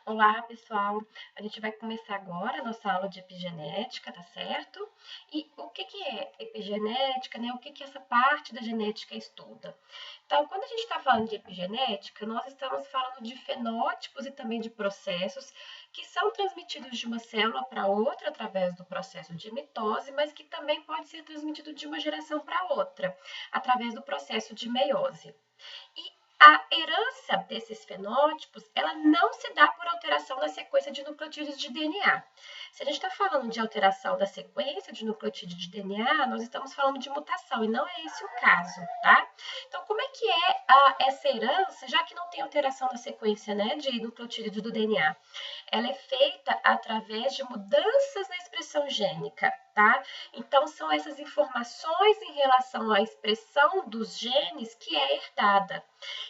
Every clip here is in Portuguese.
Olá, pessoal. A gente vai começar agora a nossa aula de epigenética, tá certo? E o que que é epigenética, né? O que que essa parte da genética estuda? Então, quando a gente está falando de epigenética, nós estamos falando de fenótipos e também de processos que são transmitidos de uma célula para outra através do processo de mitose, mas que também pode ser transmitido de uma geração para outra através do processo de meiose. E a herança desses fenótipos, ela não se dá por alteração na sequência de nucleotídeos de DNA. Se a gente está falando de alteração da sequência de nucleotídeo de DNA, nós estamos falando de mutação, e não é esse o caso, tá? Então, como é que é essa herança, já que não tem alteração na sequência, né, de nucleotídeos do DNA? Ela é feita através de mudanças na expressão gênica, tá? Então, são essas informações em relação à expressão dos genes que é herdada.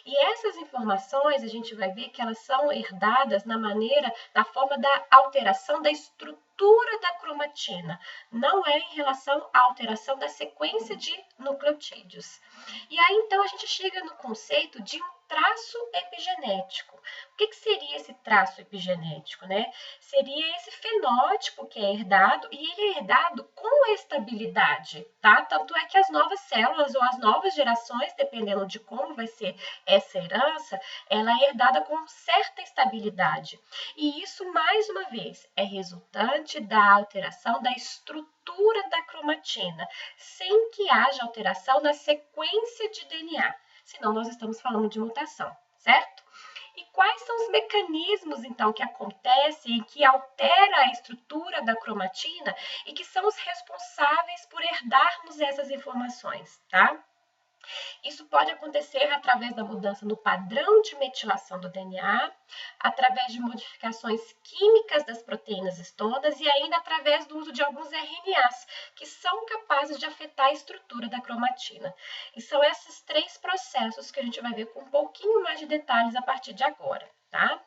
E essas informações, a gente vai ver que elas são herdadas na forma da alteração da estrutura da cromatina, não é em relação à alteração da sequência de nucleotídeos. E aí, então, a gente chega no conceito de um traço epigenético. O que seria esse traço epigenético, né? Seria esse fenótipo que é herdado e ele é herdado com estabilidade, tá? Tanto é que as novas células ou as novas gerações, dependendo de como vai ser essa herança, ela é herdada com certa estabilidade. E isso, mais uma vez, é resultante da alteração da estrutura da cromatina, sem que haja alteração na sequência de DNA. Senão, nós estamos falando de mutação, certo? E quais são os mecanismos, então, que acontecem e que altera a estrutura da cromatina e que são os responsáveis por herdarmos essas informações, tá? Isso pode acontecer através da mudança no padrão de metilação do DNA, através de modificações químicas das proteínas todas e ainda através do uso de alguns RNAs, que são capazes de afetar a estrutura da cromatina. E são esses três processos que a gente vai ver com um pouquinho mais de detalhes a partir de agora, tá?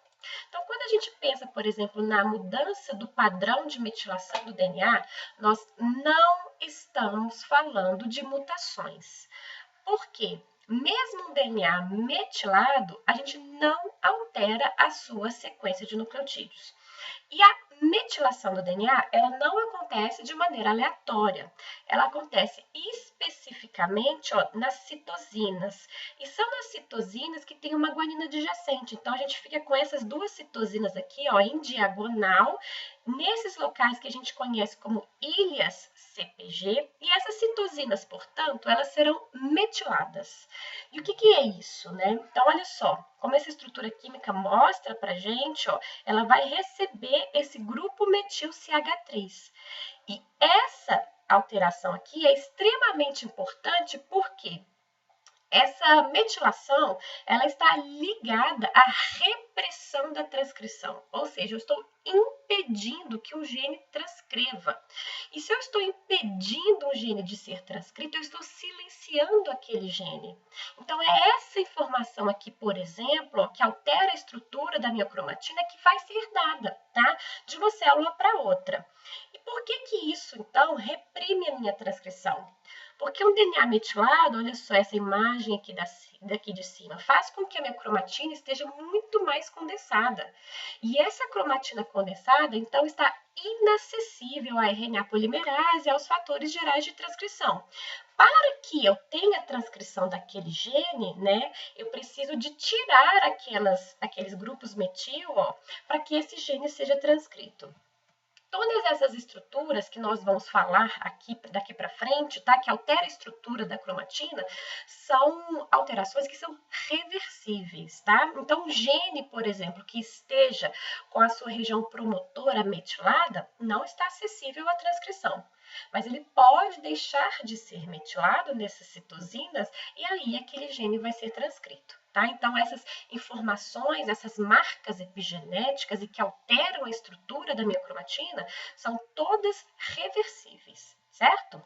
Então, quando a gente pensa, por exemplo, na mudança do padrão de metilação do DNA, nós não estamos falando de mutações. Porque, mesmo um DNA metilado, a gente não altera a sua sequência de nucleotídeos. E a metilação do DNA, ela não acontece de maneira aleatória. Ela acontece especificamente nas citosinas. E são nas citosinas que tem uma guanina adjacente. Então, a gente fica com essas duas citosinas aqui, em diagonal, nesses locais que a gente conhece como ilhas CPG. E essas citosinas, portanto, elas serão metiladas. E o que é isso, né? Então, olha só, como essa estrutura química mostra pra gente, ela vai receber esse grupo metil CH3. E essa alteração aqui é extremamente importante porque essa metilação, ela está ligada à repressão da transcrição, ou seja, eu estou impedindo que o gene transcreva. E se eu estou impedindo um gene de ser transcrito, eu estou silenciando aquele gene. Então, é essa informação aqui, por exemplo, que altera a estrutura da minha cromatina que vai ser dada, tá? De uma célula para outra. E por que isso, então, reprime a minha transcrição? Porque um DNA metilado, olha só essa imagem aqui daqui de cima, faz com que a minha cromatina esteja muito mais condensada. E essa cromatina condensada, então, está inacessível à RNA polimerase e aos fatores gerais de transcrição. Para que eu tenha a transcrição daquele gene, né, eu preciso de tirar aqueles grupos metil, para que esse gene seja transcrito. Todas essas estruturas que nós vamos falar aqui daqui para frente, tá? Que altera a estrutura da cromatina, são alterações que são reversíveis, tá? Então, um gene, por exemplo, que esteja com a sua região promotora metilada, não está acessível à transcrição. Mas ele pode deixar de ser metilado nessas citosinas e aí aquele gene vai ser transcrito. Tá? Então, essas informações, essas marcas epigenéticas e que alteram a estrutura da minha cromatina são todas reversíveis, certo?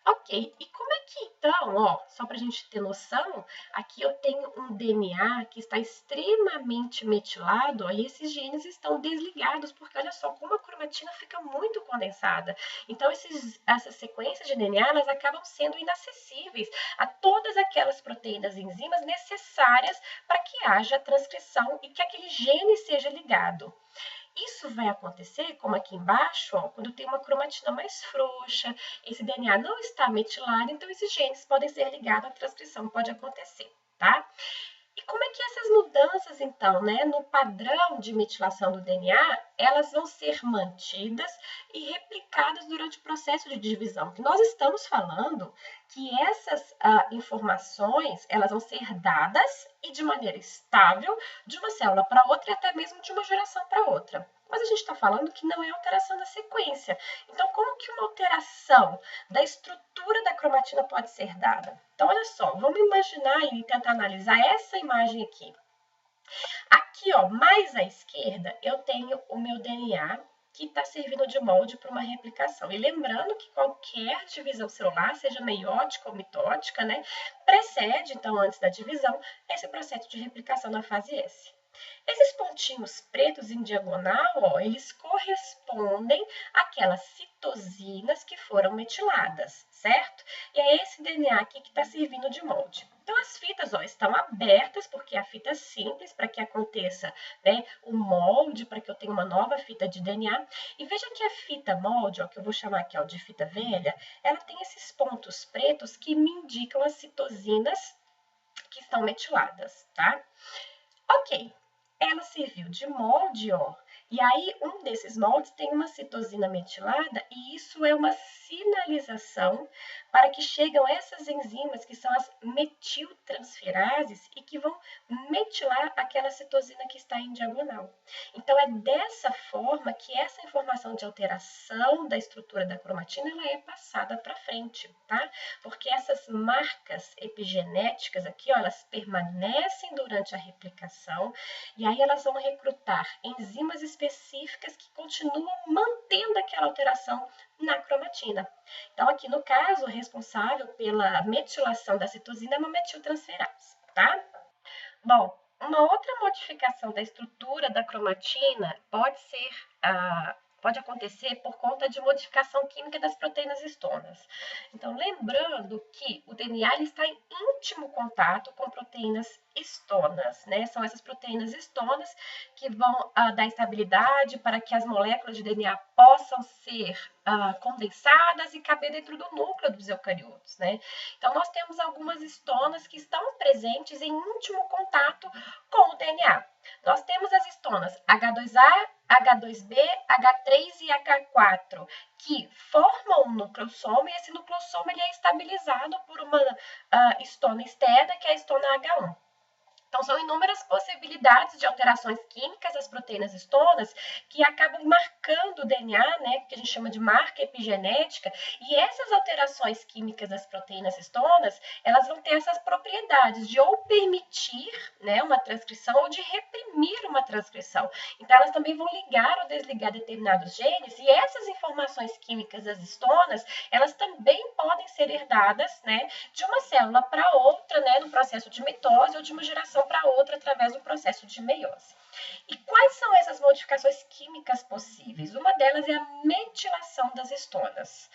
Ok, e como é que então, ó, só para a gente ter noção, aqui eu tenho um DNA que está extremamente metilado, ó, e esses genes estão desligados, porque olha só como a cromatina fica muito condensada. Então, essas sequências de DNA, elas acabam sendo inacessíveis a todas aquelas proteínas e enzimas necessárias para que haja transcrição e que aquele gene seja ligado. Isso vai acontecer, como aqui embaixo, ó, quando tem uma cromatina mais frouxa, esse DNA não está metilado, então esses genes podem ser ligados à transcrição, pode acontecer, tá? E como é que essas mudanças, então, né, no padrão de metilação do DNA, elas vão ser mantidas e replicadas durante o processo de divisão? Que nós estamos falando que essas informações, elas vão ser dadas e de maneira estável de uma célula para outra e até mesmo de uma geração para outra. Mas a gente está falando que não é alteração da sequência. Então, como que uma alteração da estrutura da cromatina pode ser dada? Então, olha só, vamos imaginar e tentar analisar essa imagem aqui. Aqui, ó, mais à esquerda, eu tenho o meu DNA que está servindo de molde para uma replicação. E lembrando que qualquer divisão celular, seja meiótica ou mitótica, né, precede, então, antes da divisão, esse processo de replicação na fase S. Esses pontinhos pretos em diagonal, ó, eles correspondem àquelas citosinas que foram metiladas, certo? E é esse DNA aqui que está servindo de molde. Então, as fitas, ó, estão abertas, porque a fita é simples, para que aconteça, né, o molde, para que eu tenha uma nova fita de DNA. E veja que a fita molde, ó, que eu vou chamar aqui ó, de fita velha, ela tem esses pontos pretos que me indicam as citosinas que estão metiladas, tá? Ok, ela serviu de molde, ó. E aí, um desses moldes tem uma citosina metilada e isso é uma sinalização para que chegam essas enzimas que são as metiltransferases e que vão metilar aquela citosina que está em diagonal. Então, é dessa forma que essa informação de alteração da estrutura da cromatina ela é passada para frente, tá? Porque essas marcas epigenéticas aqui, ó, elas permanecem durante a replicação e aí elas vão recrutar enzimas específicas que continuam mantendo aquela alteração na cromatina. Então, aqui no caso, o responsável pela metilação da citosina é uma metiltransferase, tá? Bom, uma outra modificação da estrutura da cromatina pode acontecer por conta de modificação química das proteínas histonas. Então, lembrando que o DNA ele está em íntimo contato com proteínas histonas, né? São essas proteínas histonas que vão dar estabilidade para que as moléculas de DNA possam ser condensadas e caber dentro do núcleo dos eucariotos, né? Então, nós temos algumas histonas que estão presentes em íntimo contato com o DNA. Nós temos as histonas H2A, H2B, H3 e H4, que formam um nucleossomo e esse nucleossomo ele é estabilizado por uma histona externa, que é a histona H1. Então, são inúmeras possibilidades de alterações químicas das proteínas histonas que acabam marcando o DNA, né, que a gente chama de marca epigenética, e essas alterações químicas das proteínas histonas, elas vão ter essas propriedades de ou permitir, né, uma transcrição ou de reprimir uma transcrição. Então, elas também vão ligar ou desligar determinados genes, e essas informações químicas das histonas, elas também podem ser herdadas, né, de uma célula para outra, né, no processo de mitose ou de uma geração para outra através do processo de meiose. E quais são essas modificações químicas possíveis? Uma delas é a metilação das histonas.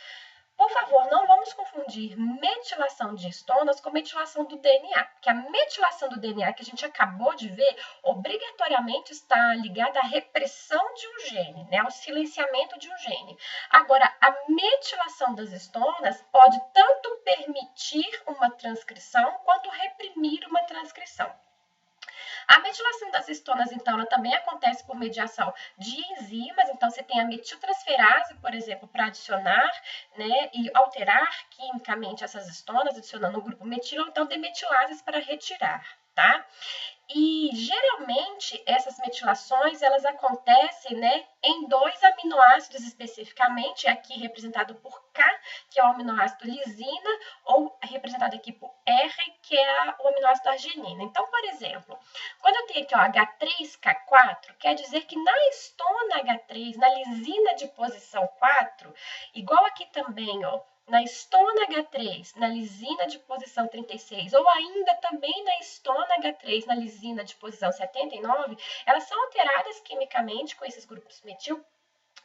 Por favor, não vamos confundir metilação de histonas com metilação do DNA, porque a metilação do DNA que a gente acabou de ver, obrigatoriamente está ligada à repressão de um gene, né, ao silenciamento de um gene. Agora, a metilação das histonas pode tanto permitir uma transcrição quanto reprimir uma transcrição. A metilação das histonas, então, ela também acontece por mediação de enzimas. Então, você tem a metiltransferase, por exemplo, para adicionar, né, e alterar quimicamente essas histonas, adicionando o grupo metil, ou então demetilases para retirar, tá? E geralmente essas metilações elas acontecem, né, em 2 aminoácidos especificamente, aqui representado por K, que é o aminoácido lisina, ou representado aqui por R, que é o aminoácido arginina. Então, por exemplo, quando eu tenho aqui ó, H3K4, quer dizer que na histona H3, na lisina de posição 4, igual aqui também, ó, na histona H3, na lisina de posição 36, ou ainda também na histona H3, na lisina de posição 79, elas são alteradas quimicamente com esses grupos metil.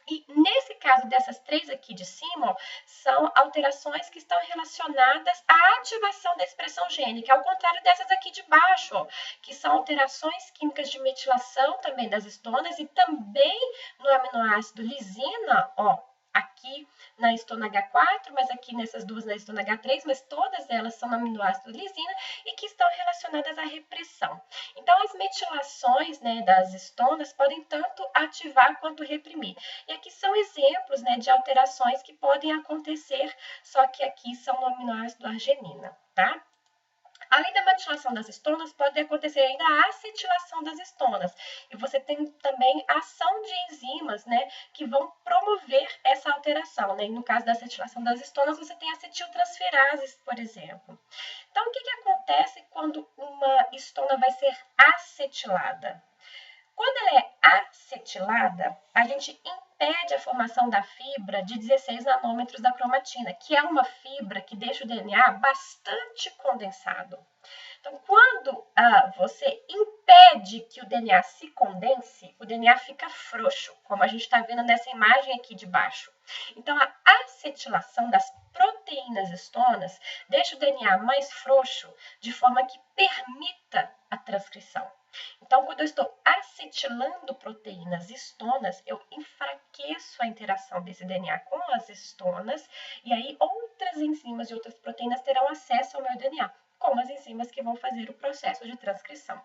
E nesse caso dessas três aqui de cima, ó, são alterações que estão relacionadas à ativação da expressão gênica, ao contrário dessas aqui de baixo, ó, que são alterações químicas de metilação também das histonas e também no aminoácido lisina, ó, aqui na histona H4, mas aqui nessas duas na histona H3, mas todas elas são no aminoácido lisina e que estão relacionadas à repressão. Então, as metilações, né, das histonas podem tanto ativar quanto reprimir. E aqui são exemplos, né, de alterações que podem acontecer, só que aqui são no aminoácido arginina, tá? Além da metilação das histonas, pode acontecer ainda a acetilação das histonas. E você tem também a ação de enzimas, né, que vão promover essa alteração, né? E no caso da acetilação das histonas, você tem acetiltransferases, por exemplo. Então, o que acontece quando uma histona vai ser acetilada? Quando ela é acetilada, a gente impede a formação da fibra de 16 nanômetros da cromatina, que é uma fibra que deixa o DNA bastante condensado. Então, quando você impede que o DNA se condense, o DNA fica frouxo, como a gente está vendo nessa imagem aqui de baixo. Então, a acetilação das proteínas histonas deixa o DNA mais frouxo, de forma que permita a transcrição. Então, quando eu estou acetilando proteínas histonas, eu enfraqueço a interação desse DNA com as histonas, e aí outras enzimas e outras proteínas terão acesso ao meu DNA, como as enzimas que vão fazer o processo de transcrição.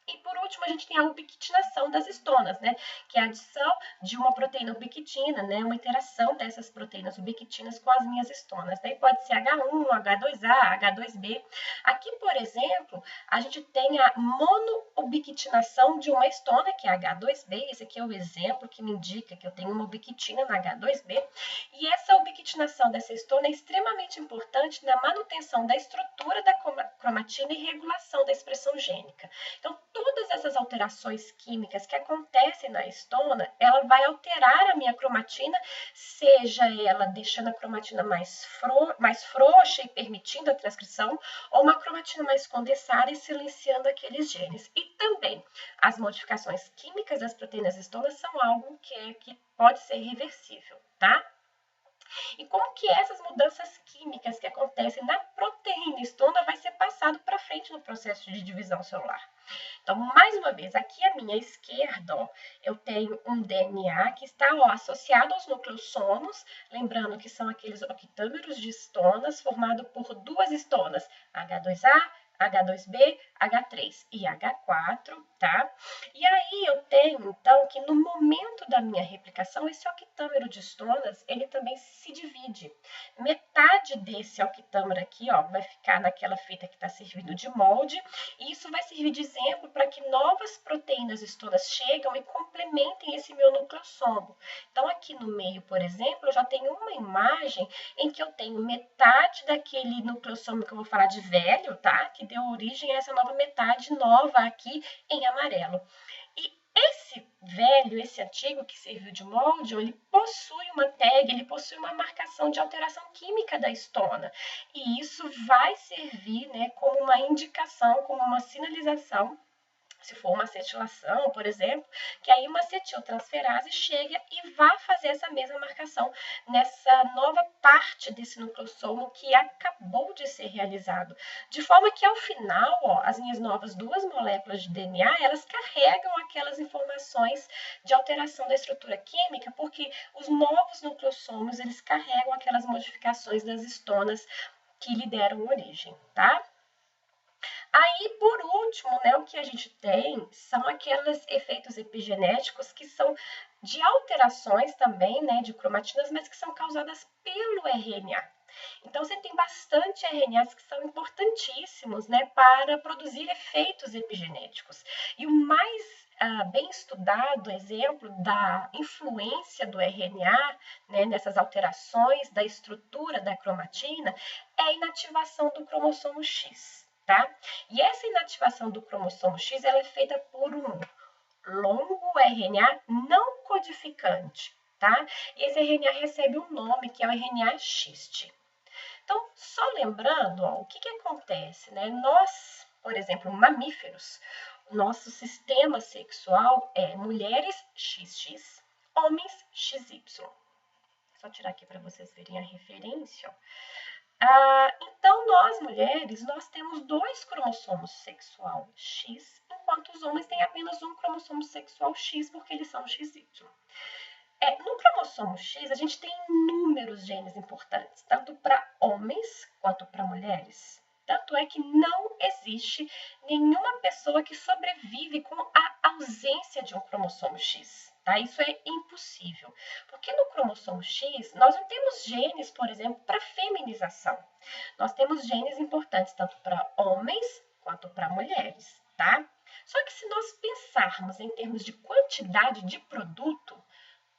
E por último, a gente tem a ubiquitinação das histonas, né? Que é a adição de uma proteína ubiquitina, né? Uma interação dessas proteínas ubiquitinas com as minhas histonas. Daí pode ser H1, H2A, H2B. Aqui, por exemplo, a gente tem a monoubiquitinação de uma histona, que é H2B. Esse aqui é o exemplo que me indica que eu tenho uma ubiquitina na H2B. E essa ubiquitinação dessa histona é extremamente importante na manutenção da estrutura da cromatina e regulação da expressão gênica. Então, todas essas alterações químicas que acontecem na histona, ela vai alterar a minha cromatina, seja ela deixando a cromatina mais frouxa e permitindo a transcrição, ou uma cromatina mais condensada e silenciando aqueles genes. E também, as modificações químicas das proteínas histonas são algo que pode ser reversível, tá? E como que essas mudanças químicas que acontecem na proteína histona vai ser passado para frente no processo de divisão celular? Então, mais uma vez, aqui à minha esquerda, ó, eu tenho um DNA que está associado aos nucleossomos, lembrando que são aqueles octâmeros de histonas formados por duas histonas, H2A, H2B, H3 e H4, tá? E aí eu tenho, então, que no momento da minha replicação, esse octâmero de histonas, ele também se divide. Metade desse octâmero aqui, ó, vai ficar naquela fita que está servindo de molde, e isso vai servir de exemplo para que novas proteínas histonas chegam e complementem esse meu nucleossomo. Então, aqui no meio, por exemplo, eu já tenho uma imagem em que eu tenho metade daquele nucleossomo que eu vou falar de velho, tá? Que deu origem a essa nova metade nova aqui em amarelo. E esse velho, esse antigo que serviu de molde, ele possui uma tag, ele possui uma marcação de alteração química da histona. E isso vai servir, né, como uma indicação, como uma sinalização, se for uma acetilação, por exemplo, que aí uma acetiltransferase chega e vai fazer essa mesma marcação nessa nova parte desse nucleossomo que acabou de ser realizado. De forma que, ao final, ó, as minhas novas duas moléculas de DNA, elas carregam aquelas informações de alteração da estrutura química, porque os novos nucleossomos, eles carregam aquelas modificações das histonas que lhe deram origem, tá? Aí, por último, né, o que a gente tem são aqueles efeitos epigenéticos que são de alterações também, né, de cromatinas, mas que são causadas pelo RNA. Então, você tem bastante RNAs que são importantíssimos, né, para produzir efeitos epigenéticos. E o mais bem estudado exemplo da influência do RNA, né, nessas alterações da estrutura da cromatina é a inativação do cromossomo X. Tá? E essa inativação do cromossomo X ela é feita por um longo RNA não codificante, tá? E esse RNA recebe um nome que é o RNA XIST. Então, só lembrando, ó, o que acontece, né? Nós, por exemplo, mamíferos, nosso sistema sexual é mulheres XX, homens XY. Só tirar aqui para vocês verem a referência. Então, nós mulheres, nós temos 2 cromossomos sexual X, enquanto os homens têm apenas um cromossomo sexual X, porque eles são XY. No cromossomo X, a gente tem inúmeros genes importantes, tanto para homens quanto para mulheres. Tanto é que não existe nenhuma pessoa que sobrevive com a ausência de um cromossomo X. Tá? Isso é impossível, porque no cromossomo X nós não temos genes, por exemplo, para feminização. Nós temos genes importantes tanto para homens quanto para mulheres, tá? Só que se nós pensarmos em termos de quantidade de produto,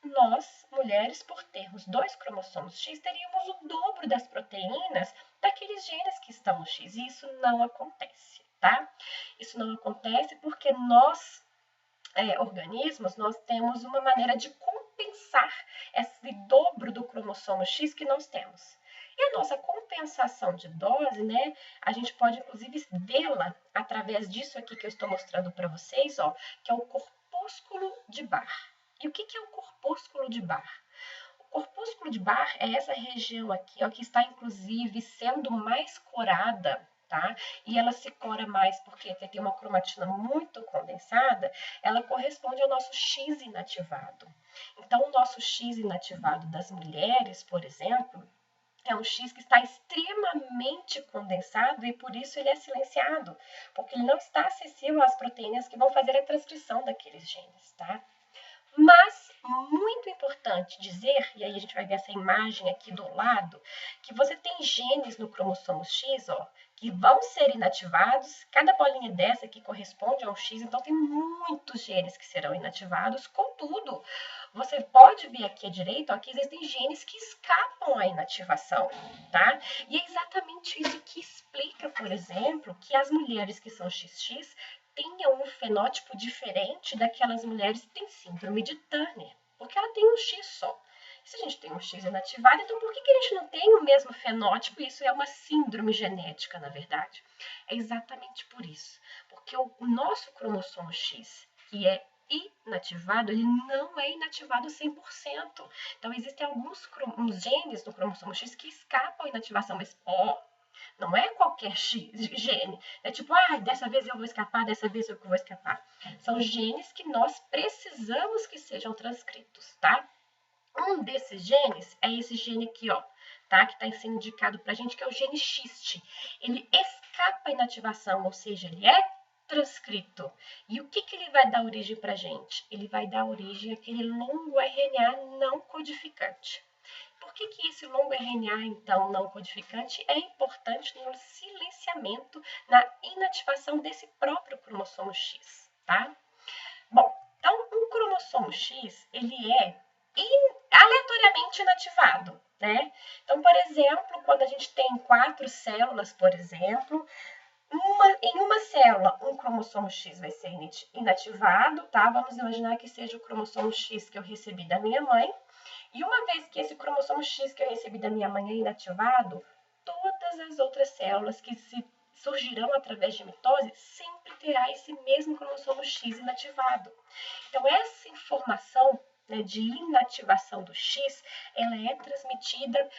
nós, mulheres, por termos 2 cromossomos X, teríamos o dobro das proteínas daqueles genes que estão no X. E isso não acontece, tá? Isso não acontece porque nós, organismos, nós temos uma maneira de compensar esse dobro do cromossomo X que nós temos. E a nossa compensação de dose, né, a gente pode inclusive vê-la através disso aqui que eu estou mostrando para vocês, ó, que é o corpúsculo de Barr. E o que é o corpúsculo de Barr? O corpúsculo de Barr é essa região aqui, ó, que está inclusive sendo mais corada, tá? E ela se cora mais porque tem uma cromatina muito condensada, ela corresponde ao nosso X inativado. Então, o nosso X inativado das mulheres, por exemplo, é um X que está extremamente condensado e por isso ele é silenciado, porque ele não está acessível às proteínas que vão fazer a transcrição daqueles genes, tá? Mas, muito importante dizer, e aí a gente vai ver essa imagem aqui do lado, que você tem genes no cromossomo X, ó, que vão ser inativados. Cada bolinha dessa aqui corresponde a um X, então tem muitos genes que serão inativados. Contudo, você pode ver aqui à direita, ó, que existem genes que escapam à inativação, tá? E é exatamente isso que explica, por exemplo, que as mulheres que são XX tenham um fenótipo diferente daquelas mulheres que têm síndrome de Turner, porque ela tem um X só. Se a gente tem um X inativado, então por que a gente não tem o mesmo fenótipo? Isso é uma síndrome genética, na verdade. É exatamente por isso, porque o nosso cromossomo X, que é inativado, ele não é inativado 100%. Então, existem alguns genes do cromossomo X que escapam à inativação, mas não é qualquer gene. É tipo, dessa vez eu vou escapar, dessa vez eu vou escapar. São genes que nós precisamos que sejam transcritos, tá? Um desses genes é esse gene aqui, ó, tá? Que está sendo indicado pra gente, que é o gene XIST. Ele escapa à inativação, ou seja, ele é transcrito. E o que ele vai dar origem pra gente? Ele vai dar origem àquele longo RNA não codificante. Por que esse longo RNA, então, não codificante é importante no silenciamento, na inativação desse próprio cromossomo X, tá? Bom, então, um cromossomo X, ele é aleatoriamente inativado, né? Então, por exemplo, quando a gente tem 4 células, por exemplo, em uma célula, um cromossomo X vai ser inativado, tá? Vamos imaginar que seja o cromossomo X que eu recebi da minha mãe. E uma vez que esse cromossomo X que eu recebi da minha mãe é inativado, todas as outras células que surgirão através de mitose sempre terá esse mesmo cromossomo X inativado. Então, essa informação, né, de inativação do X, ela é transmitida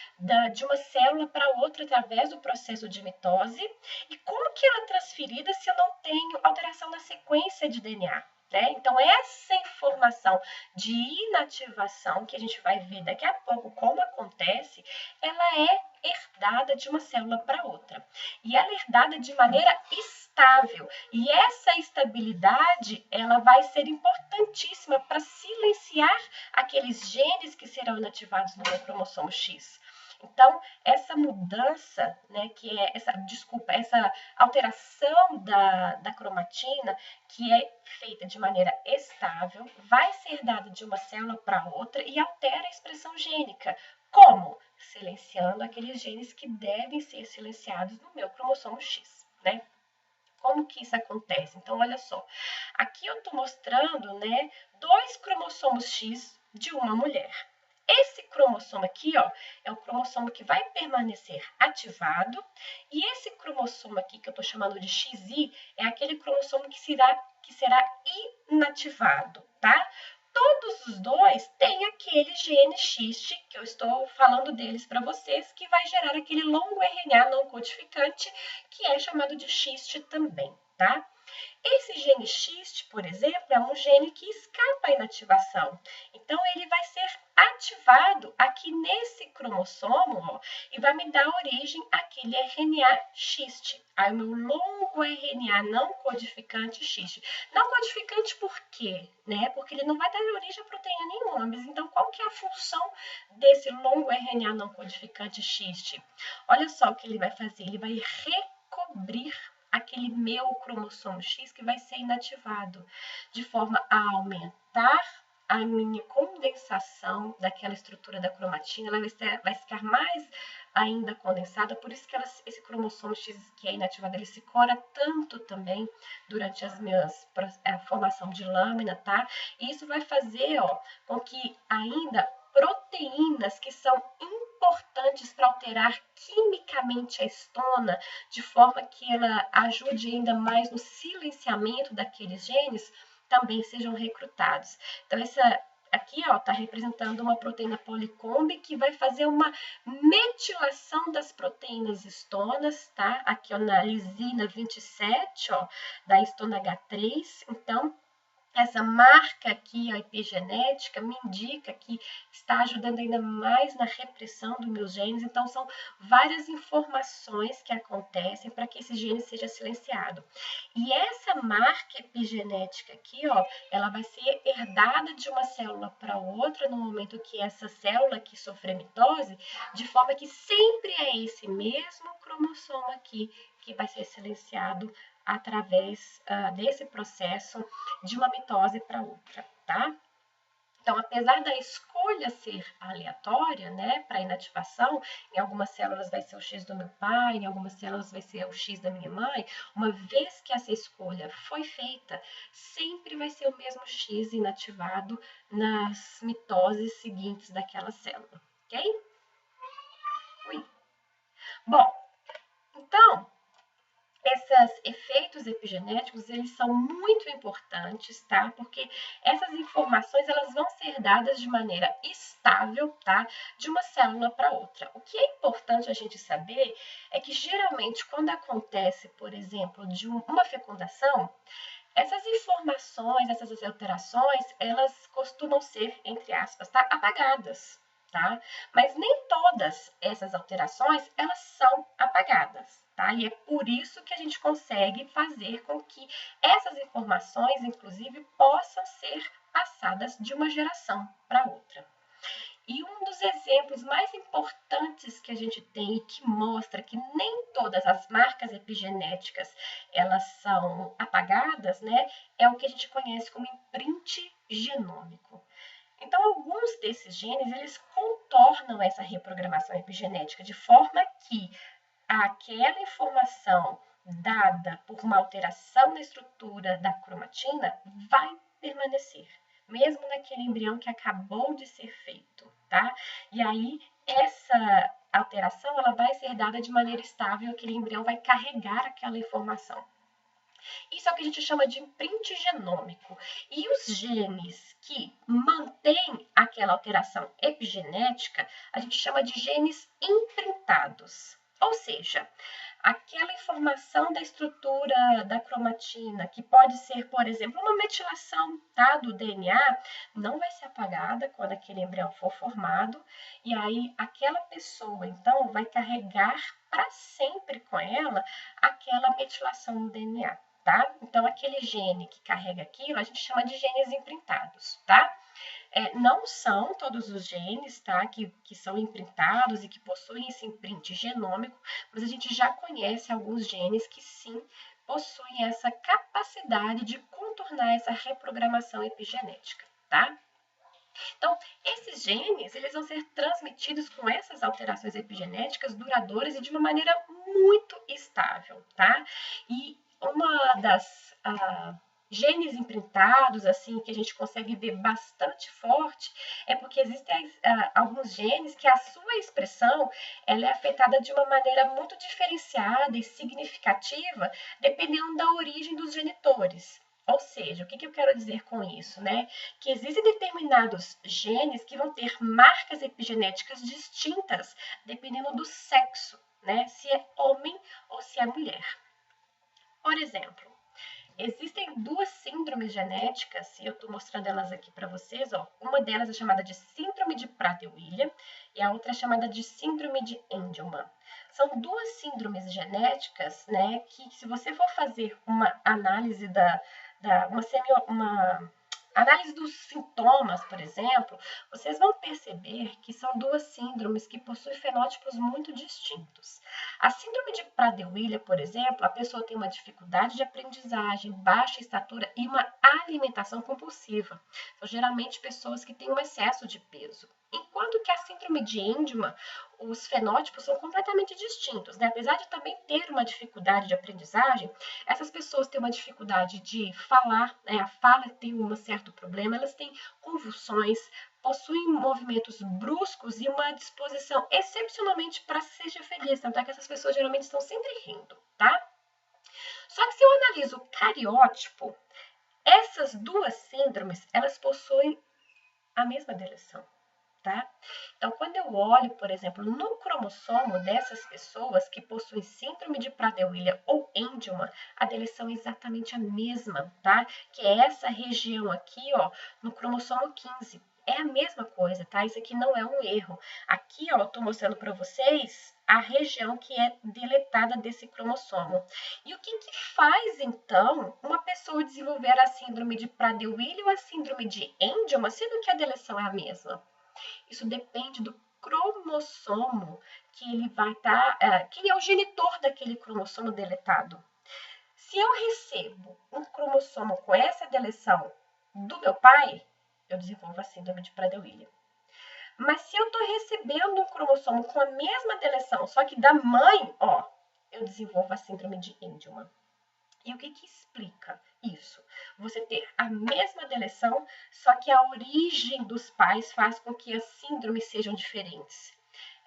de uma célula para outra através do processo de mitose. E como que ela é transferida se eu não tenho alteração na sequência de DNA? Então, essa informação de inativação, que a gente vai ver daqui a pouco como acontece, ela é herdada de uma célula para outra. E ela é herdada de maneira estável. E essa estabilidade, ela vai ser importantíssima para silenciar aqueles genes que serão inativados no meu cromossomo X. Então, essa mudança, né, essa alteração da cromatina, que é feita de maneira estável, vai ser dada de uma célula para outra e altera a expressão gênica. Como? Silenciando aqueles genes que devem ser silenciados no meu cromossomo X, né? Como que isso acontece? Então, olha só. Aqui eu estou mostrando, né, 2 cromossomos X de uma mulher. esse cromossomo aqui, ó, é o cromossomo que vai permanecer ativado, e esse cromossomo aqui, que eu estou chamando de XY, é aquele cromossomo que será inativado, tá? Todos os dois têm aquele gene X, que eu estou falando deles para vocês, que vai gerar aquele longo RNA não codificante, que é chamado de X também, tá? Esse gene X, por exemplo, é um gene que escapa à inativação. Então, ele vai ser ativado aqui nesse cromossomo, ó, e vai me dar origem àquele RNA X. Aí, o meu longo RNA não codificante X. Não codificante por quê? Né? Porque ele não vai dar origem a proteína nenhuma. Mas, então, qual que é a função desse longo RNA não codificante X? Olha só o que ele vai fazer. Ele vai recobrir aquele meu cromossomo X que vai ser inativado, de forma a aumentar a minha condensação daquela estrutura da cromatina, ela vai ficar mais ainda condensada, por isso que esse cromossomo X que é inativado, ele se cora tanto também durante a formação de lâmina, tá? E isso vai fazer, ó, com que ainda proteínas que são importantes para alterar quimicamente a estona, de forma que ela ajude ainda mais no silenciamento daqueles genes, também sejam recrutados. Então, essa aqui está representando uma proteína policombi que vai fazer uma metilação das proteínas estonas, tá? Aqui ó, na lisina 27, ó, da estona H3. Então, essa marca aqui, a epigenética, me indica que está ajudando ainda mais na repressão dos meus genes. Então, são várias informações que acontecem para que esse gene seja silenciado. E essa marca epigenética aqui, ó, ela vai ser herdada de uma célula para outra no momento que essa célula aqui sofrer mitose, de forma que sempre é esse mesmo cromossomo aqui que vai ser silenciado através desse processo de uma mitose para outra, tá? Então, apesar da escolha ser aleatória, né, para inativação, em algumas células vai ser o X do meu pai, em algumas células vai ser o X da minha mãe, uma vez que essa escolha foi feita, sempre vai ser o mesmo X inativado nas mitoses seguintes daquela célula, ok? Ui. Bom, então, esses efeitos epigenéticos, eles são muito importantes, tá? Porque essas informações, elas vão ser dadas de maneira estável, tá? De uma célula para outra. O que é importante a gente saber é que, geralmente, quando acontece, por exemplo, de uma fecundação, essas informações, essas alterações, elas costumam ser, entre aspas, tá? Apagadas, tá? Mas nem todas essas alterações, elas são apagadas, tá? E é por isso que a gente consegue fazer com que essas informações, inclusive, possam ser passadas de uma geração para outra. E um dos exemplos mais importantes que a gente tem e que mostra que nem todas as marcas epigenéticas elas são apagadas, né, é o que a gente conhece como imprint genômico. Então, alguns desses genes, eles contornam essa reprogramação epigenética de forma que aquela informação dada por uma alteração na estrutura da cromatina vai permanecer, mesmo naquele embrião que acabou de ser feito, tá? E aí, essa alteração, ela vai ser dada de maneira estável, aquele embrião vai carregar aquela informação. Isso é o que a gente chama de imprint genômico. E os genes que mantêm aquela alteração epigenética, a gente chama de genes imprintados. Ou seja, aquela informação da estrutura da cromatina, que pode ser, por exemplo, uma metilação, tá, do DNA, não vai ser apagada quando aquele embrião for formado, e aí aquela pessoa, então, vai carregar para sempre com ela aquela metilação no DNA, tá? Então, aquele gene que carrega aquilo, a gente chama de genes imprintados, tá? Não são todos os genes, tá, que são imprintados e que possuem esse imprint genômico, mas a gente já conhece alguns genes que sim possuem essa capacidade de contornar essa reprogramação epigenética, tá? Então, esses genes, eles vão ser transmitidos com essas alterações epigenéticas duradouras e de uma maneira muito estável, tá? E uma das genes imprintados, assim, que a gente consegue ver bastante forte, é porque existem alguns genes que a sua expressão ela é afetada de uma maneira muito diferenciada e significativa, dependendo da origem dos genitores. Ou seja, o que eu quero dizer com isso, né? Que existem determinados genes que vão ter marcas epigenéticas distintas, dependendo do sexo, né? Se é homem ou se é mulher. Por exemplo, existem duas síndromes genéticas, e eu estou mostrando elas aqui para vocês. Ó. Uma delas é chamada de síndrome de Prader-Willi e a outra é chamada de síndrome de Angelman. São duas síndromes genéticas, né, que se você for fazer uma análise uma análise dos sintomas, por exemplo, vocês vão perceber que são duas síndromes que possuem fenótipos muito distintos. A síndrome de Prader-Willi, por exemplo, a pessoa tem uma dificuldade de aprendizagem, baixa estatura e uma alimentação compulsiva. São geralmente pessoas que têm um excesso de peso. Enquanto que a síndrome de Angelman, os fenótipos são completamente distintos, né? Apesar de também ter uma dificuldade de aprendizagem, essas pessoas têm uma dificuldade de falar, né? A fala tem um certo problema, elas têm convulsões, possuem movimentos bruscos e uma disposição excepcionalmente para seja feliz, tanto é que essas pessoas geralmente estão sempre rindo, tá? Só que se eu analiso o cariótipo, essas duas síndromes, elas possuem a mesma deleção. Tá? Então, quando eu olho, por exemplo, no cromossomo dessas pessoas que possuem síndrome de Prader-Willi ou Angelman, a deleção é exatamente a mesma, tá? Que é essa região aqui, ó, no cromossomo 15. É a mesma coisa, tá? Isso aqui não é um erro. Aqui, ó, eu tô mostrando para vocês a região que é deletada desse cromossomo. E o que faz, então, uma pessoa desenvolver a síndrome de Prader-Willi ou a síndrome de Angelman, sendo que a deleção é a mesma? Isso depende do cromossomo que ele vai estar, quem é o genitor daquele cromossomo deletado. Se eu recebo um cromossomo com essa deleção do meu pai, eu desenvolvo a síndrome de Prader-Willi. Mas se eu estou recebendo um cromossomo com a mesma deleção, só que da mãe, ó, eu desenvolvo a síndrome de Angelman. E o que explica isso? Você ter a mesma deleção, só que a origem dos pais faz com que as síndromes sejam diferentes.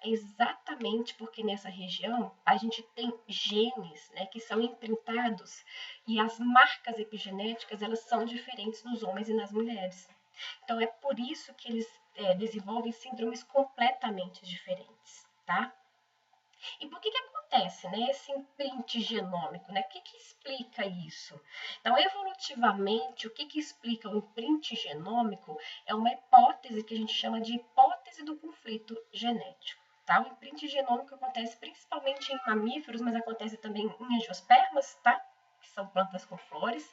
É exatamente porque nessa região a gente tem genes, né, que são imprintados e as marcas epigenéticas elas são diferentes nos homens e nas mulheres. Então é por isso que eles desenvolvem síndromes completamente diferentes, tá? E por que acontece, né, esse imprint genômico, né? O que explica isso? Então, evolutivamente, o que explica o imprint genômico é uma hipótese que a gente chama de hipótese do conflito genético. Tá? O imprint genômico acontece principalmente em mamíferos, mas acontece também em angiospermas, tá? Que são plantas com flores.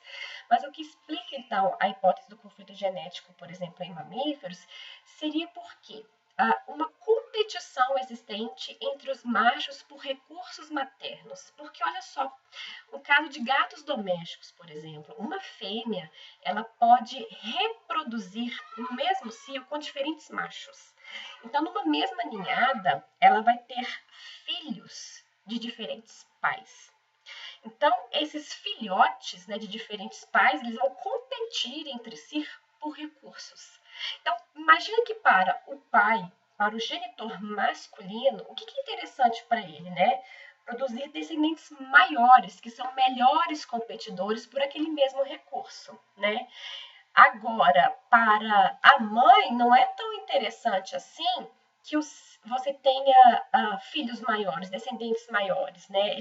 Mas o que explica, então, a hipótese do conflito genético, por exemplo, em mamíferos, seria porque uma competição existente entre os machos por recursos maternos. Porque, olha só, no caso de gatos domésticos, por exemplo, uma fêmea ela pode reproduzir no mesmo cio com diferentes machos. Então, numa mesma ninhada, ela vai ter filhos de diferentes pais. Então, esses filhotes, né, de diferentes pais, eles vão competir entre si por recursos. Então, imagina que para o pai, para o genitor masculino, o que é interessante para ele, né? Produzir descendentes maiores, que são melhores competidores por aquele mesmo recurso, né? Agora, para a mãe, não é tão interessante assim que você tenha filhos maiores, descendentes maiores, né?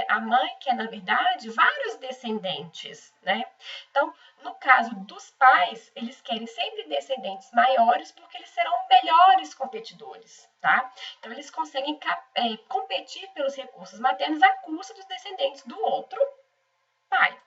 A mãe quer, na verdade, vários descendentes, né? Então, no caso dos pais, eles querem sempre descendentes maiores porque eles serão melhores competidores, tá? Então, eles conseguem competir pelos recursos maternos à custa dos descendentes do outro pai.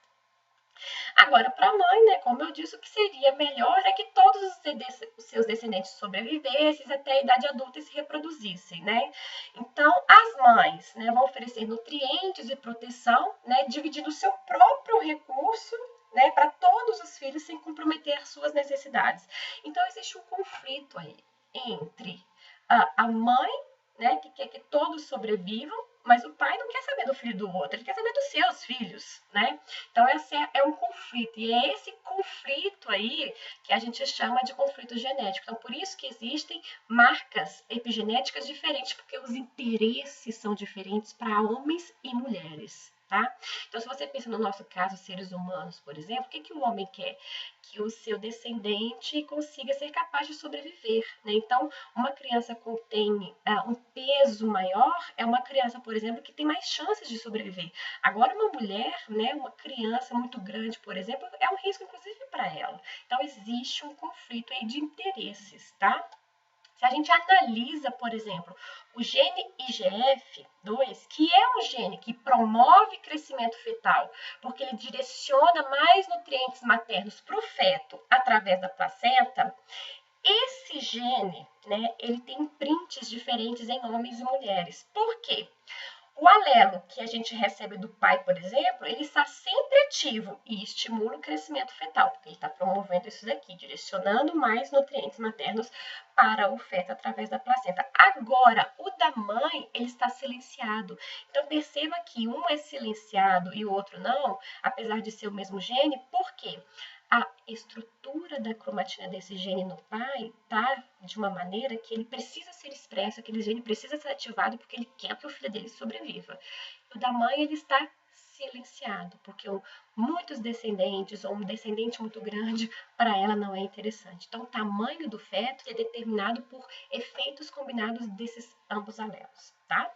Agora, para a mãe, né, como eu disse, o que seria melhor é que todos os seus descendentes sobrevivessem até a idade adulta e se reproduzissem, né? Então, as mães, né, vão oferecer nutrientes e proteção, né, dividindo o seu próprio recurso, né, para todos os filhos sem comprometer suas necessidades. Então, existe um conflito aí entre a mãe, né, que quer que todos sobrevivam, mas o pai não quer saber do filho do outro, ele quer saber dos seus filhos, né? Então, esse é um conflito, e é esse conflito aí que a gente chama de conflito genético. Então, por isso que existem marcas epigenéticas diferentes, porque os interesses são diferentes para homens e mulheres. Tá? Então, se você pensa no nosso caso, seres humanos, por exemplo, o que, que o homem quer? Que o seu descendente consiga ser capaz de sobreviver. Né? Então, uma criança que tem um peso maior é uma criança, por exemplo, que tem mais chances de sobreviver. Agora, uma mulher, né, uma criança muito grande, por exemplo, é um risco, inclusive, para ela. Então, existe um conflito aí de interesses, tá? Se a gente analisa, por exemplo, o gene IGF-2, que é um gene que promove crescimento fetal, porque ele direciona mais nutrientes maternos para o feto através da placenta, esse gene, né, ele tem prints diferentes em homens e mulheres. Por quê? O alelo que a gente recebe do pai, por exemplo, ele está sempre ativo e estimula o crescimento fetal, porque ele está promovendo isso daqui, direcionando mais nutrientes maternos para o feto através da placenta. Agora, o da mãe, ele está silenciado. Então, perceba que um é silenciado e o outro não, apesar de ser o mesmo gene, por quê? A estrutura da cromatina desse gene no pai tá de uma maneira que ele precisa ser expresso, aquele gene precisa ser ativado porque ele quer que o filho dele sobreviva. O da mãe, ele está silenciado, porque muitos descendentes ou um descendente muito grande para ela não é interessante. Então, o tamanho do feto é determinado por efeitos combinados desses ambos alelos, tá?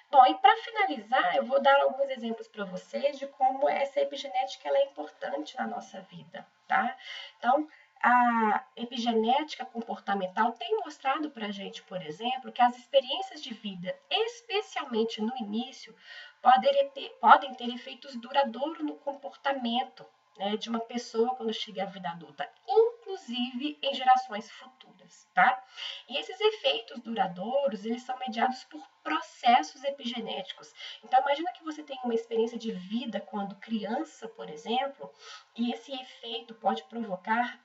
Bom, e para finalizar, eu vou dar alguns exemplos para vocês de como essa epigenética ela é importante na nossa vida, tá? Então, a epigenética comportamental tem mostrado para a gente, por exemplo, que as experiências de vida, especialmente no início, podem ter efeitos duradouros no comportamento, né, de uma pessoa quando chega à vida adulta, inclusive em gerações futuras, tá? E esses efeitos duradouros, eles são mediados por processos epigenéticos. Então, imagina que você tem uma experiência de vida quando criança, por exemplo, e esse efeito pode provocar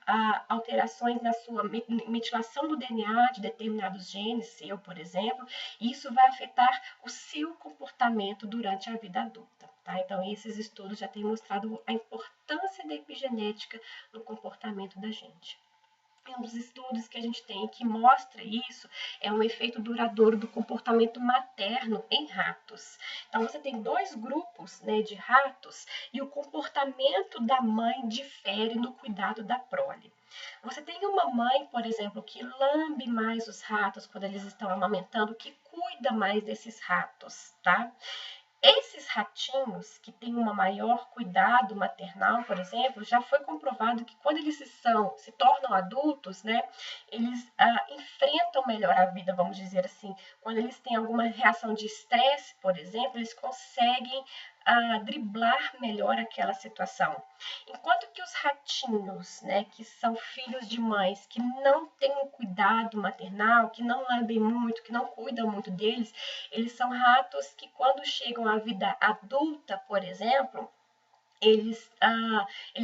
alterações na sua metilação do DNA de determinados genes, seu, por exemplo, e isso vai afetar o seu comportamento durante a vida adulta. Tá? Então, esses estudos já têm mostrado a importância da epigenética no comportamento da gente. Um dos estudos que a gente tem que mostra isso é um efeito duradouro do comportamento materno em ratos. Então, você tem dois grupos, né, de ratos e o comportamento da mãe difere no cuidado da prole. Você tem uma mãe, por exemplo, que lambe mais os ratos quando eles estão amamentando, que cuida mais desses ratos, tá? Esses ratinhos que têm um maior cuidado maternal, por exemplo, já foi comprovado que quando eles se tornam adultos, né, eles enfrentam melhor a vida, vamos dizer assim. Quando eles têm alguma reação de estresse, por exemplo, eles conseguem driblar melhor aquela situação. Enquanto que os ratinhos, né, que são filhos de mães que não têm um cuidado maternal, que não lambem muito, que não cuidam muito deles, eles são ratos que quando chegam à vida adulta, por exemplo, eles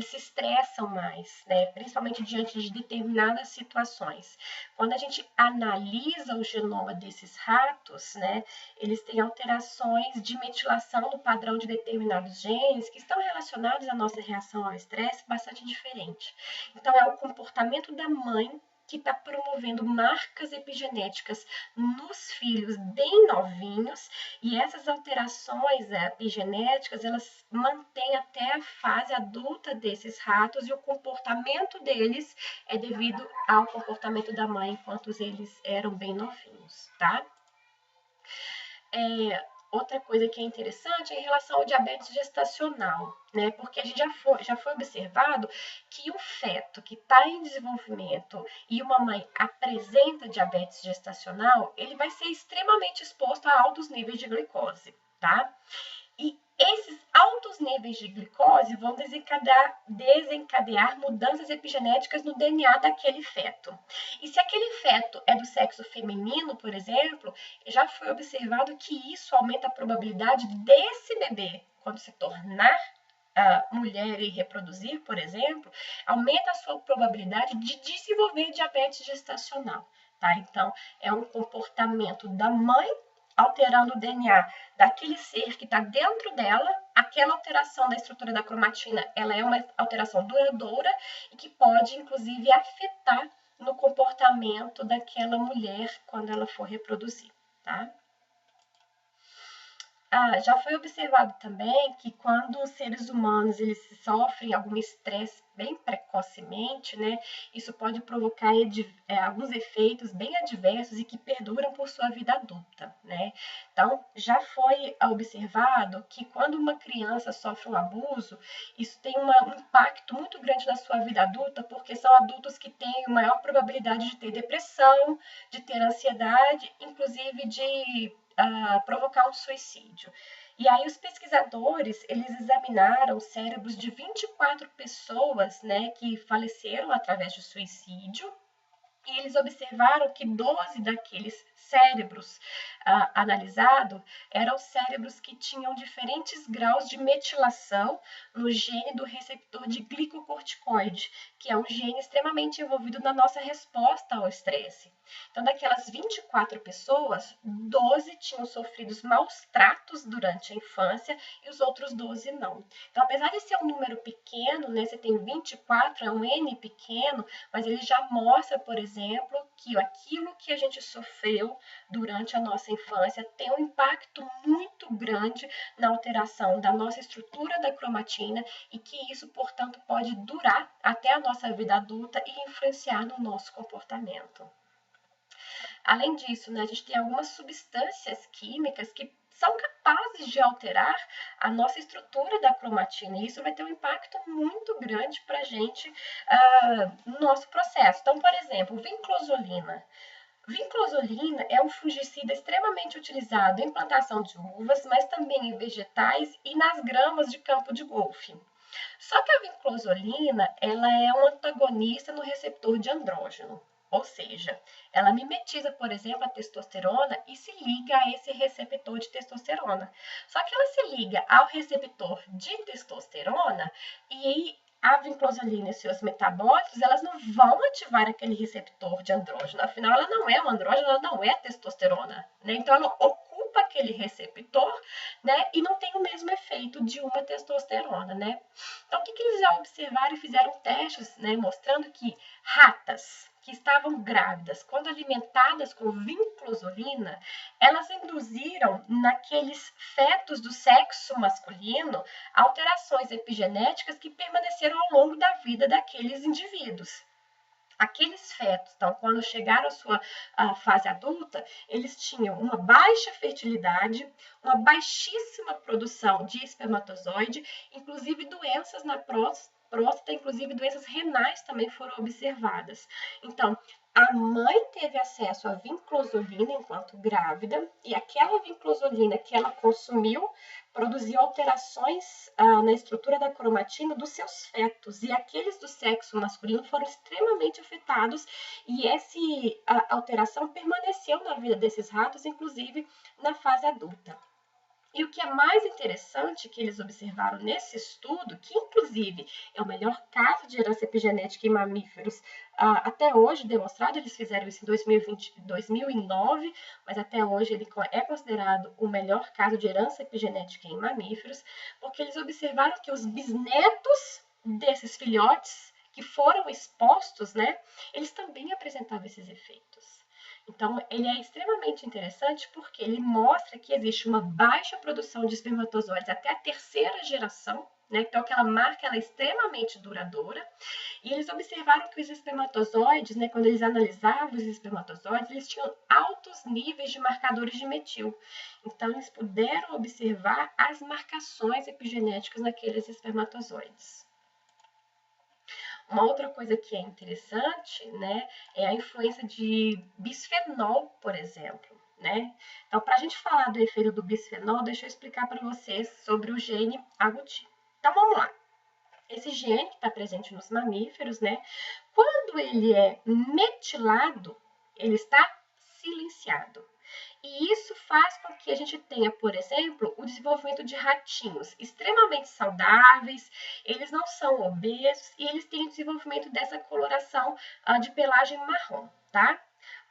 se estressam mais, né? Principalmente diante de determinadas situações. Quando a gente analisa o genoma desses ratos, né, eles têm alterações de metilação no padrão de determinados genes que estão relacionados à nossa reação ao estresse bastante diferente. Então, é o comportamento da mãe que está promovendo marcas epigenéticas nos filhos bem novinhos, e essas alterações epigenéticas, elas mantêm até a fase adulta desses ratos, e o comportamento deles é devido ao comportamento da mãe enquanto eles eram bem novinhos, tá? Outra coisa que é interessante é em relação ao diabetes gestacional, né? Porque a gente já foi observado que o feto que está em desenvolvimento e uma mãe apresenta diabetes gestacional, ele vai ser extremamente exposto a altos níveis de glicose, tá? E esses altos níveis de glicose vão desencadear mudanças epigenéticas no DNA daquele feto. E se aquele feto é do sexo feminino, por exemplo, já foi observado que isso aumenta a probabilidade desse bebê, quando se tornar mulher e reproduzir, por exemplo, aumenta a sua probabilidade de desenvolver diabetes gestacional. Tá? Então, é um comportamento da mãe alterando o DNA daquele ser que está dentro dela, aquela alteração da estrutura da cromatina, ela é uma alteração duradoura e que pode, inclusive, afetar no comportamento daquela mulher quando ela for reproduzir, tá? Já foi observado também que quando os seres humanos eles sofrem algum estresse bem precocemente, né, isso pode provocar alguns efeitos bem adversos e que perduram por sua vida adulta, né? Então, já foi observado que quando uma criança sofre um abuso, isso tem um impacto muito grande na sua vida adulta, porque são adultos que têm maior probabilidade de ter depressão, de ter ansiedade, inclusive de provocar um suicídio. E aí os pesquisadores, eles examinaram os cérebros de 24 pessoas, né, que faleceram através de suicídio, e eles observaram que 12 daqueles cérebros analisados eram cérebros que tinham diferentes graus de metilação no gene do receptor de glicocorticoide, que é um gene extremamente envolvido na nossa resposta ao estresse. Então, daquelas 24 pessoas, 12 tinham sofrido maus tratos durante a infância e os outros 12 não. Então, apesar de ser um número pequeno, né, você tem 24, é um N pequeno, mas ele já mostra, por exemplo, que aquilo que a gente sofreu durante a nossa infância tem um impacto muito grande na alteração da nossa estrutura da cromatina e que isso, portanto, pode durar até a nossa vida adulta e influenciar no nosso comportamento. Além disso, né, a gente tem algumas substâncias químicas que são capazes de alterar a nossa estrutura da cromatina, e isso vai ter um impacto muito grande para a gente no nosso processo. Então, por exemplo, vinclozolina. Vinclozolina é um fungicida extremamente utilizado em plantação de uvas, mas também em vegetais e nas gramas de campo de golfe. Só que a vinclozolina, ela é um antagonista no receptor de andrógeno. Ou seja, ela mimetiza, por exemplo, a testosterona e se liga a esse receptor de testosterona. Só que ela se liga ao receptor de testosterona e a vinclozolina e seus metabólitos, elas não vão ativar aquele receptor de andrógeno. Afinal, ela não é um andrógeno, ela não é testosterona, né? Então, ela ocupa aquele receptor, né? E não tem o mesmo efeito de uma testosterona, né? Então, o que eles já observaram e fizeram testes, né? Mostrando que ratas que estavam grávidas, quando alimentadas com vinclozolina, elas induziram naqueles fetos do sexo masculino alterações epigenéticas que permaneceram ao longo da vida daqueles indivíduos. Aqueles fetos, então, quando chegaram à sua fase adulta, eles tinham uma baixa fertilidade, uma baixíssima produção de espermatozoide, inclusive doenças na próstata, inclusive doenças renais também foram observadas. Então, a mãe teve acesso à vinclozolina enquanto grávida, e aquela vinclozolina que ela consumiu produziu alterações na estrutura da cromatina dos seus fetos, e aqueles do sexo masculino foram extremamente afetados, e essa alteração permaneceu na vida desses ratos, inclusive na fase adulta. E o que é mais interessante que eles observaram nesse estudo, que inclusive é o melhor caso de herança epigenética em mamíferos até hoje demonstrado, eles fizeram isso em 2009, mas até hoje ele é considerado o melhor caso de herança epigenética em mamíferos, porque eles observaram que os bisnetos desses filhotes que foram expostos, né, eles também apresentavam esses efeitos. Então, ele é extremamente interessante porque ele mostra que existe uma baixa produção de espermatozoides até a terceira geração, né? Então, aquela marca ela é extremamente duradoura. E eles observaram que os espermatozoides, né, quando eles analisavam os espermatozoides, eles tinham altos níveis de marcadores de metil. Então, eles puderam observar as marcações epigenéticas naqueles espermatozoides. Uma outra coisa que é interessante, né, é a influência de bisfenol, por exemplo, né? Então, para a gente falar do efeito do bisfenol, deixa eu explicar para vocês sobre o gene agouti. Então, vamos lá. Esse gene que está presente nos mamíferos, né, quando ele é metilado, ele está silenciado. E isso faz com que a gente tenha, por exemplo, o desenvolvimento de ratinhos extremamente saudáveis, eles não são obesos e eles têm o desenvolvimento dessa coloração de pelagem marrom, tá?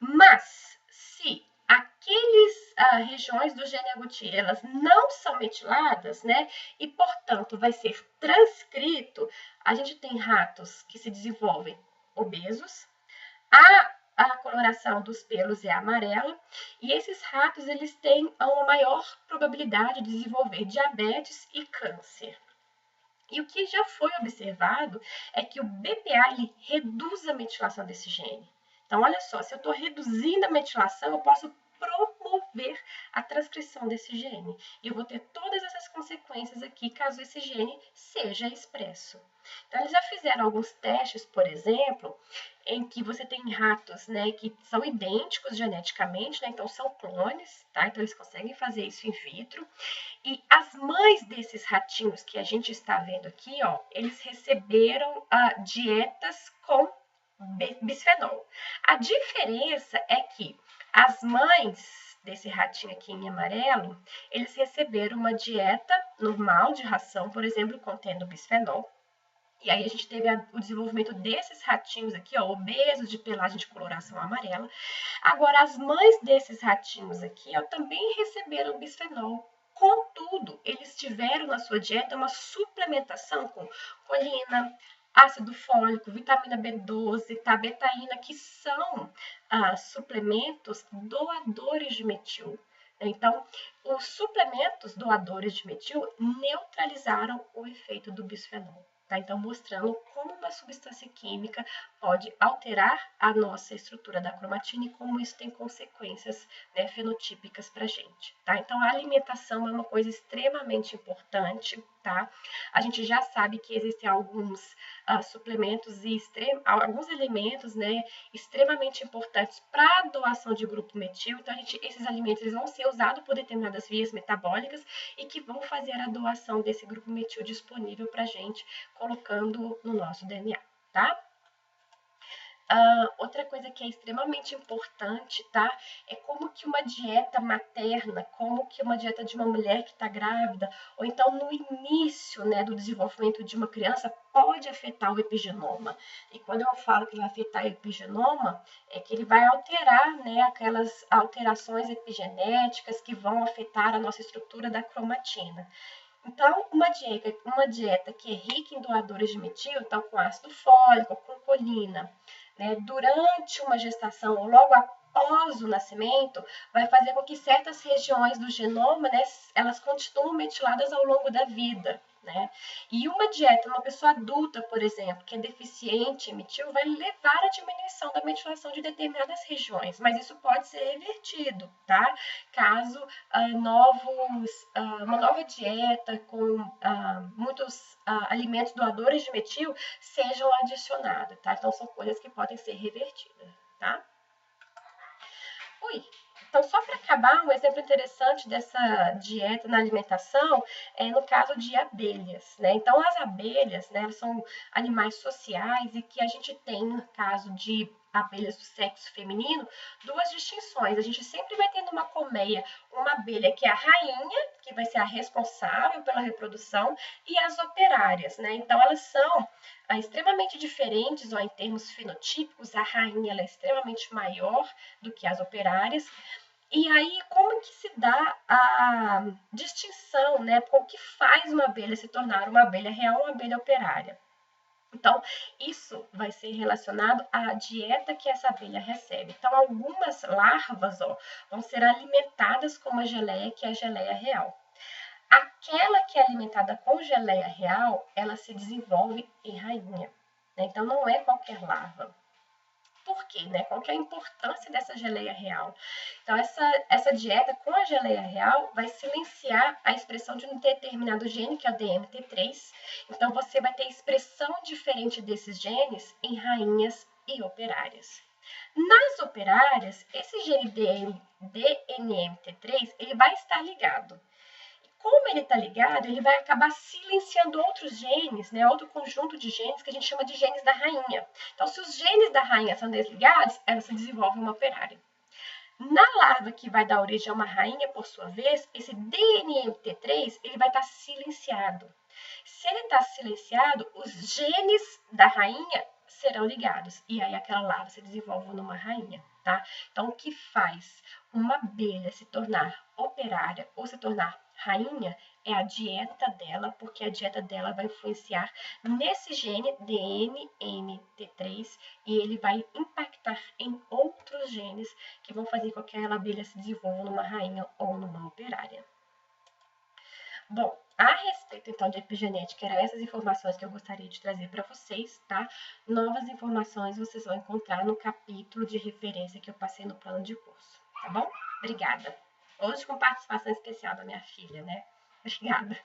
Mas, se aqueles regiões do gene agouti, elas não são metiladas, né? E, portanto, vai ser transcrito. A gente tem ratos que se desenvolvem obesos, a coloração dos pelos é amarela, e esses ratos eles têm uma maior probabilidade de desenvolver diabetes e câncer. E o que já foi observado é que o BPA ele reduz a metilação desse gene. Então, olha só, se eu estou reduzindo a metilação, eu posso promover a transcrição desse gene. E eu vou ter todas essas consequências aqui, caso esse gene seja expresso. Então, eles já fizeram alguns testes, por exemplo, em que você tem ratos, né, que são idênticos geneticamente, né, então são clones, tá? Então, eles conseguem fazer isso in vitro. E as mães desses ratinhos que a gente está vendo aqui, ó, eles receberam dietas com bisfenol. A diferença é que as mães desse ratinho aqui em amarelo, eles receberam uma dieta normal de ração, por exemplo, contendo bisfenol. E aí a gente teve o desenvolvimento desses ratinhos aqui, ó, obesos, de pelagem de coloração amarela. Agora, as mães desses ratinhos aqui, ó, também receberam bisfenol. Contudo, eles tiveram na sua dieta uma suplementação com colina, ácido fólico, vitamina B12, tá, betaína, que são suplementos doadores de metil. Então, os suplementos doadores de metil neutralizaram o efeito do bisfenol. Tá? Então, mostrando como uma substância química pode alterar a nossa estrutura da cromatina e como isso tem consequências, né, fenotípicas para a gente. Tá? Então, a alimentação é uma coisa extremamente importante. Tá? A gente já sabe que existem alguns suplementos e alguns alimentos, né, extremamente importantes para a doação de grupo metil. Então, esses alimentos eles vão ser usados por determinadas vias metabólicas e que vão fazer a doação desse grupo metil disponível para a gente, colocando no nosso DNA, tá? Outra coisa que é extremamente importante, tá? É como que uma dieta materna, como que uma dieta de uma mulher que está grávida, ou então no início, né, do desenvolvimento de uma criança, pode afetar o epigenoma. E quando eu falo que vai afetar o epigenoma, é que ele vai alterar, né, aquelas alterações epigenéticas que vão afetar a nossa estrutura da cromatina. Então, uma dieta que é rica em doadores de metil, então com ácido fólico, com colina, né, durante uma gestação ou logo após o nascimento, vai fazer com que certas regiões do genoma, né, elas continuem metiladas ao longo da vida. Né? E uma dieta, uma pessoa adulta, por exemplo, que é deficiente em metil, vai levar à diminuição da metilação de determinadas regiões, mas isso pode ser revertido, tá? Caso uma nova dieta com muitos alimentos doadores de metil sejam adicionados, tá? Então, são coisas que podem ser revertidas, tá? Então, só para acabar, um exemplo interessante dessa dieta na alimentação é no caso de abelhas, né? Então, as abelhas, né, são animais sociais e que a gente tem, no caso de abelhas do sexo feminino, duas distinções. A gente sempre vai ter numa colmeia uma abelha que é a rainha, que vai ser a responsável pela reprodução, e as operárias, né? Então, elas são extremamente diferentes, ó, em termos fenotípicos. A rainha ela é extremamente maior do que as operárias. E aí, como que se dá a distinção, né? O que faz uma abelha se tornar uma abelha real ou uma abelha operária? Então, isso vai ser relacionado à dieta que essa abelha recebe. Então, algumas larvas, ó, vão ser alimentadas com uma geleia que é a geleia real. Aquela que é alimentada com geleia real, ela se desenvolve em rainha. Né? Então, não é qualquer larva. Por quê? Né? Qual que é a importância dessa geleia real? Então, essa dieta com a geleia real vai silenciar a expressão de um determinado gene, que é o DMT3. Então, você vai ter expressão diferente desses genes em rainhas e operárias. Nas operárias, esse gene DNMT3 ele vai estar ligado. Como ele está ligado, ele vai acabar silenciando outros genes, né, outro conjunto de genes que a gente chama de genes da rainha. Então, se os genes da rainha são desligados, ela se desenvolve uma operária. Na larva que vai dar origem a uma rainha, por sua vez, esse DNMT3 ele vai estar silenciado. Se ele está silenciado, os genes da rainha serão ligados. E aí aquela larva se desenvolve numa rainha. tá? Então, o que faz uma abelha se tornar operária ou se tornar rainha é a dieta dela, porque a dieta dela vai influenciar nesse gene DNMT3 e ele vai impactar em outros genes que vão fazer com que aquela abelha se desenvolva numa rainha ou numa operária. Bom, a respeito então de epigenética, eram essas informações que eu gostaria de trazer para vocês, tá? Novas informações vocês vão encontrar no capítulo de referência que eu passei no plano de curso, tá bom? Obrigada. Hoje com participação especial da minha filha, né? Obrigada.